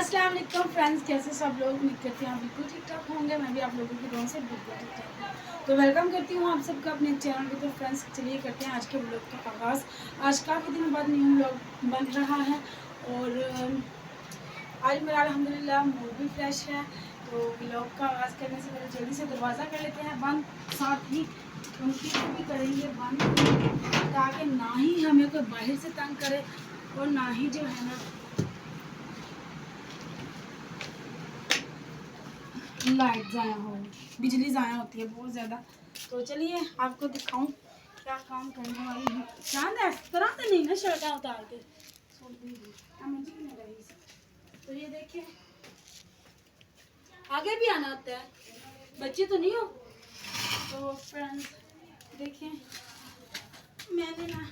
अस्सलाम वालेकुम फ्रेंड्स, कैसे सब लोग? उम्मीद करती हैं आप बिल्कुल ठीक ठाक होंगे। मैं भी आप लोगों की दुआ से बिल्कुल ठीक ठाक हूँ। तो वेलकम करती हूँ आप सबका अपने चैनल पे। तो फ्रेंड्स चलिए करते हैं आज के व्लॉग का आगाज़। आज काफ़ी दिनों बाद न्यू व्लॉग बन रहा है और आज मेरा अल्हम्दुलिल्लाह मूड भी फ्रेश है। तो व्लॉग का आगाज़ करने से पहले जल्दी से दरवाज़ा कर लेते हैं बंद, साथ ही उनकी भी करेंगे बंद, ताकि ना ही हमें कोई बाहर से तंग करे और ना ही जो है ना लाइट ज़ाया हो, बिजली ज़ाया होती है बहुत ज़्यादा। तो चलिए आपको दिखाऊं क्या काम करने वाली हूँ। चांद है तरह से नहीं ना शर्टा उतार के छोड़ दीजिए। तो ये देखिए आगे भी आना होता है, बच्चे तो नहीं हो। तो फ्रेंड्स देखिए मैंने ना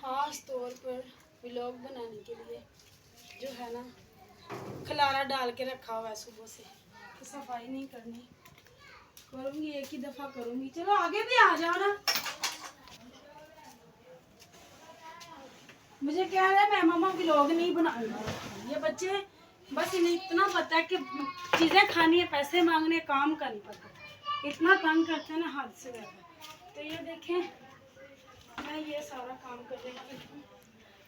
खास तौर पर व्लॉग बनाने के लिए जो है ना खलारा डाल के रखा हुआ है सुबह से, तो सफाई नहीं करनी, करूँगी एक ही दफ़ा करूँगी। चलो आगे भी आ जाओ ना। मुझे कह रहे हैं मैं मम्मा व्लॉग नहीं बनाऊंगा। ये बच्चे बस इन्हें इतना पता है कि चीज़ें खानी है, पैसे मांगने, काम का नहीं पता। इतना तंग करते हैं ना हद से ज़्यादा। तो ये देखें मैं ये सारा काम कर रही हूँ।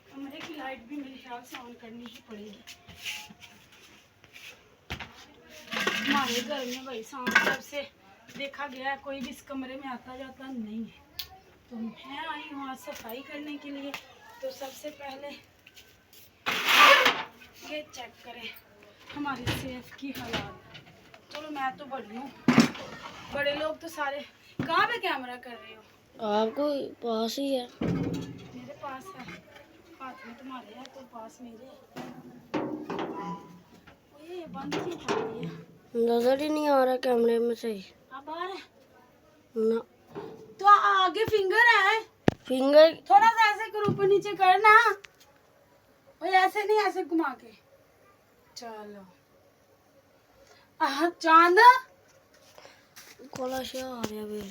कमरे की लाइट भी मेरे ख्याल से ऑन करनी ही पड़ेगी। हमारे घर में भाई शाम जब से देखा गया है कोई भी इस कमरे में आता जाता नहीं है। तो मैं आई हूँ आज सफाई करने के लिए। तो सबसे पहले ये चेक करें हमारी सेफ की हालात। चलो मैं तो बड़ी हूँ, बड़े लोग तो सारे कहाँ पे कैमरा कर रहे हो? आपको पास ही है। मेरे पास है, हाथ में तुम्हारे है तो पास मेरे है। ये बंद क्यों कर दिया? नजर ही नहीं आ रहा कैमरे में से। अब आ रहा है ना तो आगे फिंगर है, फिंगर थोड़ा सा ऐसे कर ऊपर नीचे करना और ऐसे नहीं, ऐसे घुमा के। चलो चांद कोला शा आ रहा है।